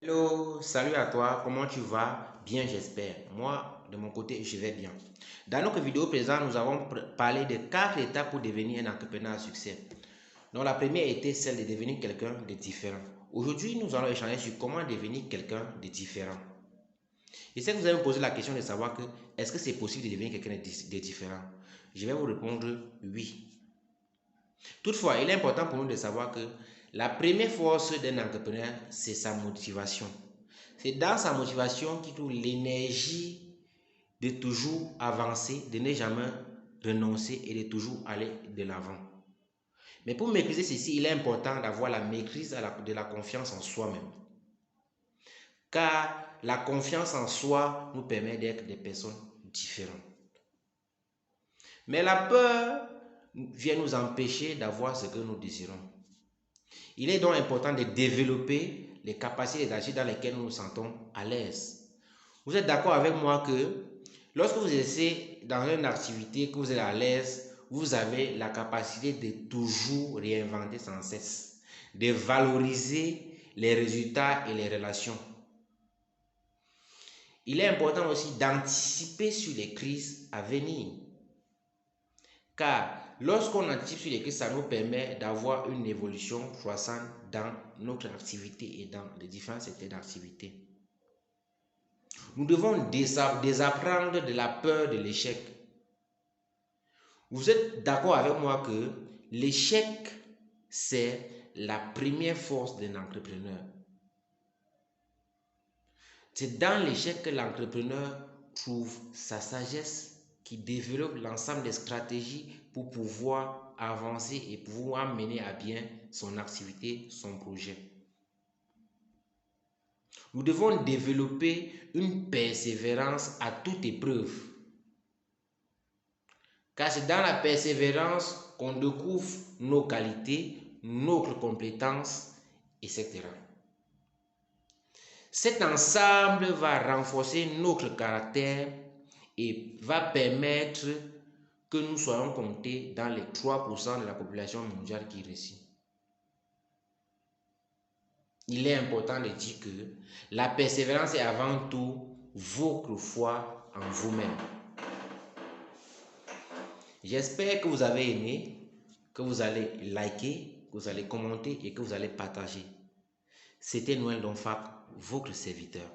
Hello, salut à toi, comment tu vas? Bien, j'espère. Moi, de mon côté, je vais bien. Dans notre vidéo présente, nous avons parlé de 4 étapes pour devenir un entrepreneur à succès. Donc, la première était celle de devenir quelqu'un de différent. Aujourd'hui, nous allons échanger sur comment devenir quelqu'un de différent. Et si vous allez me poser la question de savoir que est-ce que c'est possible de devenir quelqu'un de différent? Je vais vous répondre oui. Toutefois, il est important pour nous de savoir que la première force d'un entrepreneur, c'est sa motivation. C'est dans sa motivation qu'il trouve l'énergie de toujours avancer, de ne jamais renoncer et de toujours aller de l'avant. Mais pour maîtriser ceci, il est important d'avoir la maîtrise de la confiance en soi-même. Car la confiance en soi nous permet d'être des personnes différentes. Mais la peur vient nous empêcher d'avoir ce que nous désirons. Il est donc important de développer les capacités d'agir dans lesquelles nous nous sentons à l'aise. Vous êtes d'accord avec moi que lorsque vous essayez dans une activité que vous êtes à l'aise, vous avez la capacité de toujours réinventer sans cesse, de valoriser les résultats et les relations. Il est important aussi d'anticiper sur les crises à venir. Car lorsqu'on anticipe sur les crises, ça nous permet d'avoir une évolution croissante dans notre activité et dans les différents secteurs d'activité. Nous devons désapprendre de la peur de l'échec. Vous êtes d'accord avec moi que l'échec, c'est la première force d'un entrepreneur. C'est dans l'échec que l'entrepreneur trouve sa sagesse, qui développe l'ensemble des stratégies pour pouvoir avancer et pouvoir mener à bien son activité, son projet. Nous devons développer une persévérance à toute épreuve. Car c'est dans la persévérance qu'on découvre nos qualités, notre compétences, etc. Cet ensemble va renforcer notre caractère et va permettre que nous soyons comptés dans les 3% de la population mondiale qui réussit. Il est important de dire que la persévérance est avant tout votre foi en vous-même. J'espère que vous avez aimé, que vous allez liker, que vous allez commenter et que vous allez partager. C'était Noël Donfak, votre serviteur.